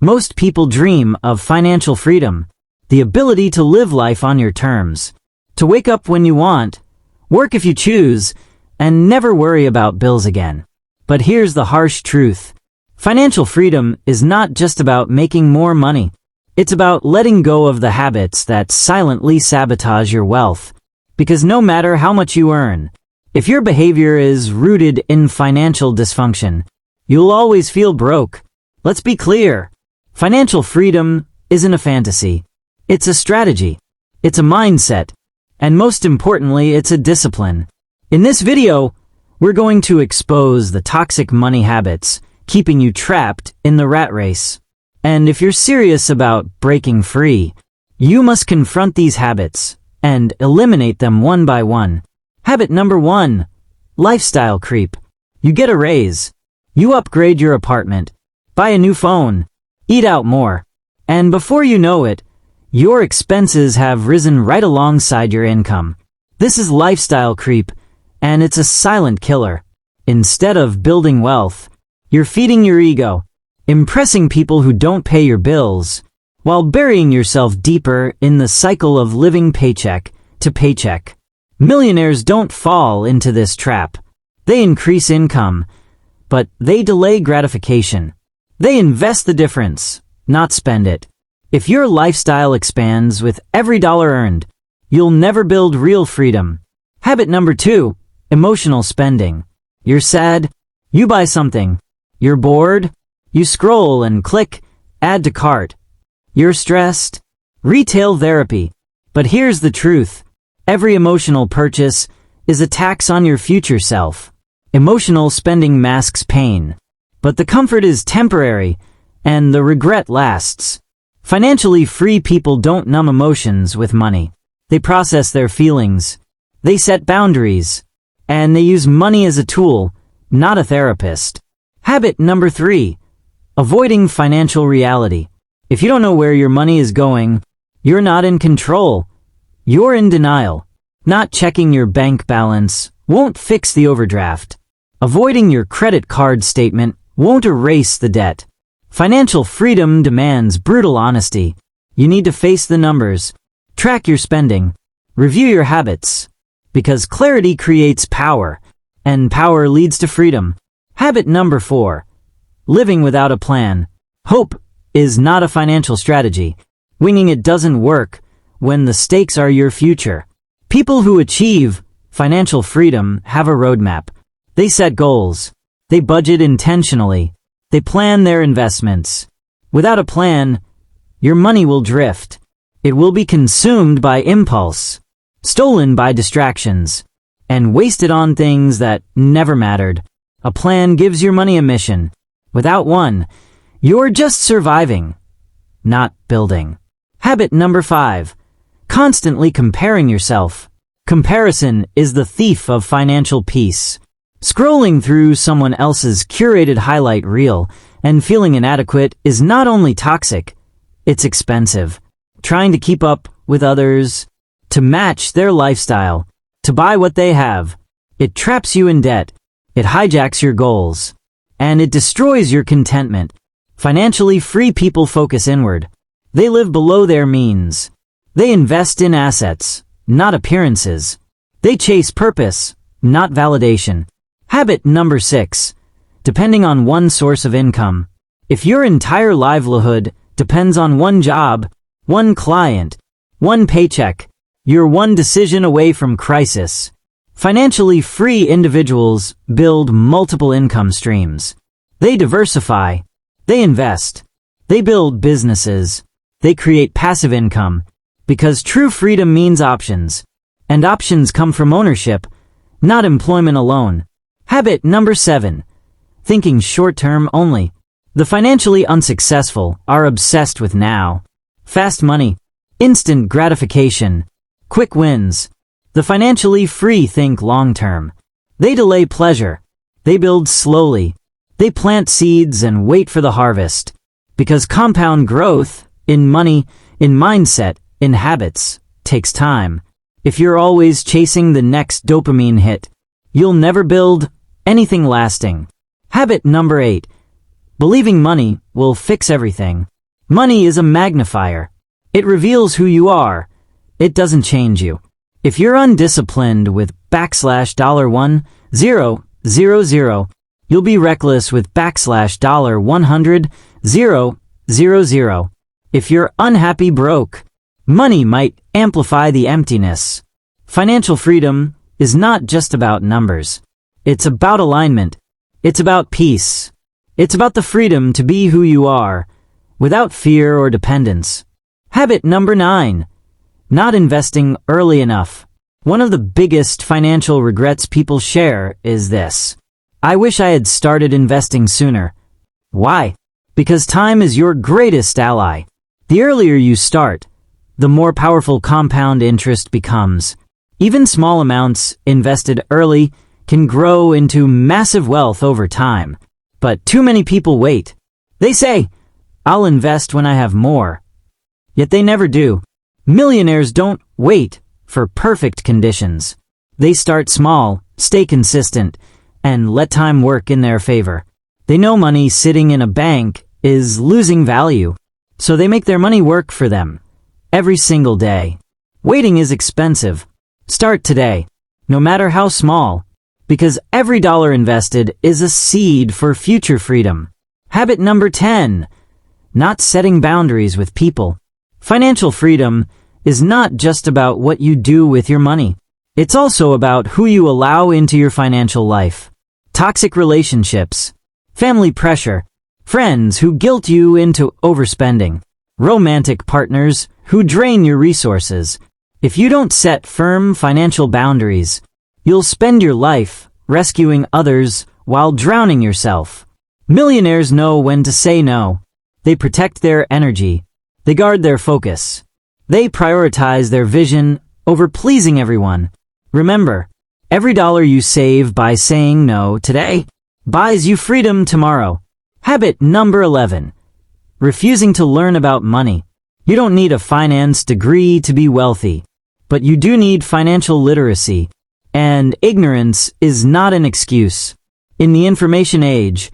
Most people dream of financial freedom, the ability to live life on your terms, to wake up when you want, work if you choose, and never worry about bills again. But here's the harsh truth. Financial freedom is not just about making more money. It's about letting go of the habits that silently sabotage your wealth. Because no matter how much you earn, if your behavior is rooted in financial dysfunction, you'll always feel broke. Let's be clear. Financial freedom isn't a fantasy. It's a strategy. It's a mindset. And most importantly, it's a discipline. In this video, we're going to expose the toxic money habits keeping you trapped in the rat race. And if you're serious about breaking free, you must confront these habits and eliminate them one by one. Habit number 1, lifestyle creep. You get a raise. You upgrade your apartment, buy a new phone, eat out more. And before you know it, your expenses have risen right alongside your income. This is lifestyle creep, and it's a silent killer. Instead of building wealth, you're feeding your ego, impressing people who don't pay your bills, while burying yourself deeper in the cycle of living paycheck to paycheck. Millionaires don't fall into this trap. They increase income, but they delay gratification. They invest the difference, not spend it. If your lifestyle expands with every dollar earned, you'll never build real freedom. Habit number 2, emotional spending. You're sad, you buy something. You're bored, you scroll and click, add to cart. You're stressed, retail therapy. But here's the truth. Every emotional purchase is a tax on your future self. Emotional spending masks pain, but the comfort is temporary, and the regret lasts. Financially free people don't numb emotions with money. They process their feelings, they set boundaries, and they use money as a tool, not a therapist. Habit number 3, avoiding financial reality. If you don't know where your money is going, you're not in control. You're in denial. Not checking your bank balance won't fix the overdraft. Avoiding your credit card statement won't erase the debt. Financial freedom demands brutal honesty. You need to face the numbers, track your spending, review your habits. Because clarity creates power, and power leads to freedom. Habit number 4, living without a plan. Hope is not a financial strategy. Winging it doesn't work when the stakes are your future. People who achieve financial freedom have a roadmap. They set goals. They budget intentionally. They plan their investments. Without a plan, your money will drift. It will be consumed by impulse, stolen by distractions, and wasted on things that never mattered. A plan gives your money a mission. Without one, you're just surviving, not building. Habit number 5, constantly comparing yourself. Comparison is the thief of financial peace. Scrolling through someone else's curated highlight reel and feeling inadequate is not only toxic, it's expensive. Trying to keep up with others, to match their lifestyle, to buy what they have, it traps you in debt. It hijacks your goals, and it destroys your contentment. Financially free people focus inward. They live below their means. They invest in assets, not appearances. They chase purpose, not validation. Habit number 6, depending on one source of income. If your entire livelihood depends on one job, one client, one paycheck, you're one decision away from crisis. Financially free individuals build multiple income streams. They diversify. They invest. They build businesses. They create passive income. Because true freedom means options. And options come from ownership, not employment alone. Habit number 7, thinking short-term only. The financially unsuccessful are obsessed with now. Fast money, instant gratification, quick wins. The financially free think long-term. They delay pleasure. They build slowly. They plant seeds and wait for the harvest. Because compound growth, in money, in mindset, in habits, takes time. If you're always chasing the next dopamine hit, you'll never build anything lasting. Habit number 8, believing money will fix everything. Money is a magnifier. It reveals who you are. It doesn't change you. If you're undisciplined with $1,000,000, you'll be reckless with $100,000,000. If you're unhappy broke, money might amplify the emptiness. Financial freedom is not just about numbers. It's about alignment. It's about peace. It's about the freedom to be who you are, without fear or dependence. Habit number 9. Not investing early enough. One of the biggest financial regrets people share is this: I wish I had started investing sooner. Why? Because time is your greatest ally. The earlier you start, the more powerful compound interest becomes. Even small amounts invested early can grow into massive wealth over time. But too many people wait. They say, I'll invest when I have more. Yet they never do. Millionaires don't wait for perfect conditions. They start small, stay consistent, and let time work in their favor. They know money sitting in a bank is losing value, so they make their money work for them every single day. Waiting is expensive. Start today, no matter how small, because every dollar invested is a seed for future freedom. Habit number 10. Not setting boundaries with people. Financial freedom is not just about what you do with your money. It's also about who you allow into your financial life. Toxic relationships, family pressure, friends who guilt you into overspending, romantic partners who drain your resources. If you don't set firm financial boundaries, you'll spend your life rescuing others while drowning yourself. Millionaires know when to say no. They protect their energy. They guard their focus. They prioritize their vision over pleasing everyone. Remember, every dollar you save by saying no today buys you freedom tomorrow. Habit number 11. Refusing to learn about money. You don't need a finance degree to be wealthy, but you do need financial literacy, and ignorance is not an excuse. In the information age,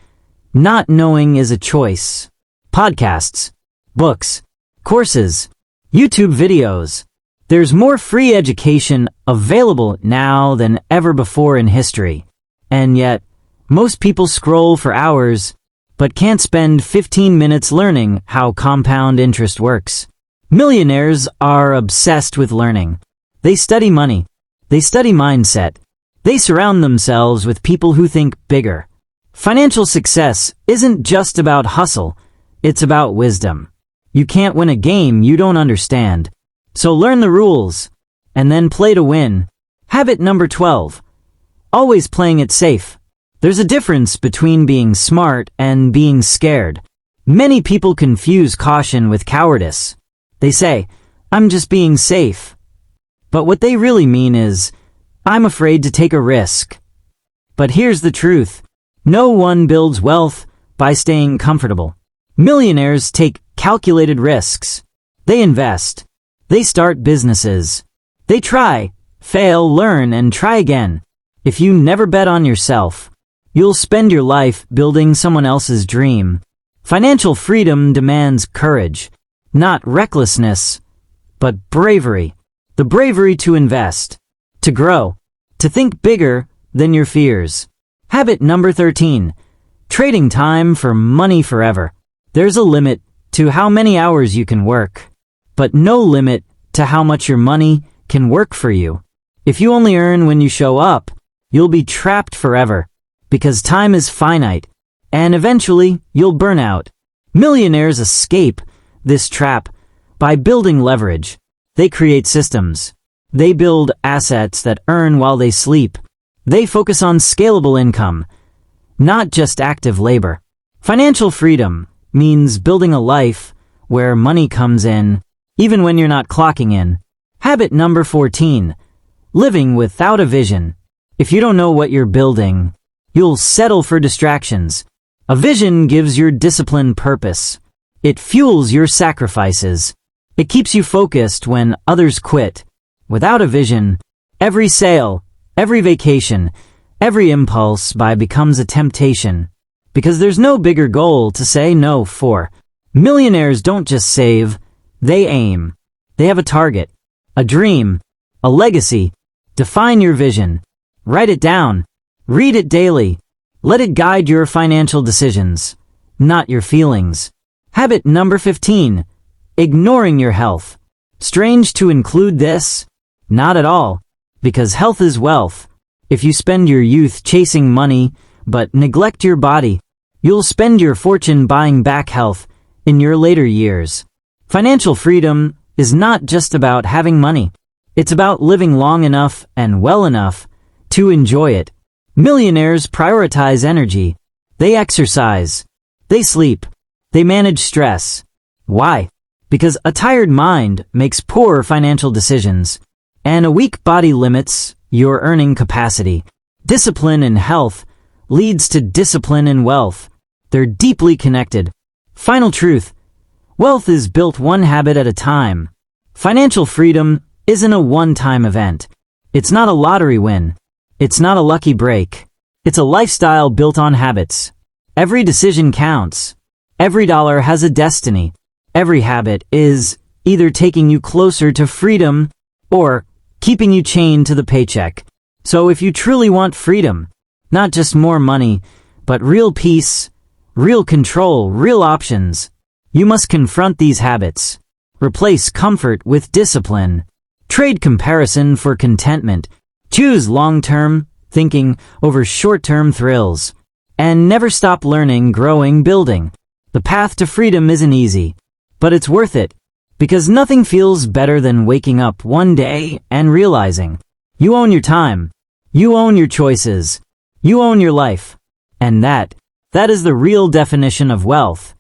not knowing is a choice. Podcasts, books, courses, YouTube videos. There's more free education available now than ever before in history. And yet, most people scroll for hours, but can't spend 15 minutes learning how compound interest works. Millionaires are obsessed with learning. They study money. They study mindset. They surround themselves with people who think bigger. Financial success isn't just about hustle. It's about wisdom. You can't win a game you don't understand. So learn the rules, and then play to win. Habit number 12. Always playing it safe. There's a difference between being smart and being scared. Many people confuse caution with cowardice. They say, I'm just being safe. But what they really mean is, I'm afraid to take a risk. But here's the truth. No one builds wealth by staying comfortable. Millionaires take calculated risks. They invest. They start businesses. They try, fail, learn, and try again. If you never bet on yourself, you'll spend your life building someone else's dream. Financial freedom demands courage, not recklessness, but bravery. The bravery to invest, to grow, to think bigger than your fears. Habit number 13. Trading time for money forever. There's a limit to how many hours you can work, but no limit to how much your money can work for you. If you only earn when you show up, you'll be trapped forever, because time is finite, and eventually you'll burn out. Millionaires escape this trap by building leverage. They create systems. They build assets that earn while they sleep. They focus on scalable income, not just active labor. Financial freedom means building a life where money comes in, even when you're not clocking in. Habit number 14. Living without a vision. If you don't know what you're building, you'll settle for distractions. A vision gives your discipline purpose. It fuels your sacrifices. It keeps you focused when others quit. Without a vision, every sale, every vacation, every impulse buy becomes a temptation, because there's no bigger goal to say no for. Millionaires don't just save, they aim. They have a target, a dream, a legacy. Define your vision. Write it down. Read it daily. Let it guide your financial decisions, not your feelings. Habit number 15. Ignoring your health. Strange to include this? Not at all, because health is wealth. If you spend your youth chasing money, but neglect your body, you'll spend your fortune buying back health in your later years. Financial freedom is not just about having money. It's about living long enough and well enough to enjoy it. Millionaires prioritize energy. They exercise. They sleep. They manage stress. Why? Because a tired mind makes poor financial decisions, and a weak body limits your earning capacity. Discipline in health leads to discipline in wealth. They're deeply connected. Final truth. Wealth is built one habit at a time. Financial freedom isn't a one-time event. It's not a lottery win. It's not a lucky break. It's a lifestyle built on habits. Every decision counts. Every dollar has a destiny. Every habit is either taking you closer to freedom or keeping you chained to the paycheck. So if you truly want freedom, not just more money, but real peace, real control, real options, you must confront these habits. Replace comfort with discipline. Trade comparison for contentment. Choose long-term thinking over short-term thrills. And never stop learning, growing, building. The path to freedom isn't easy, but it's worth it. Because nothing feels better than waking up one day and realizing you own your time, you own your choices, you own your life. And that is the real definition of wealth.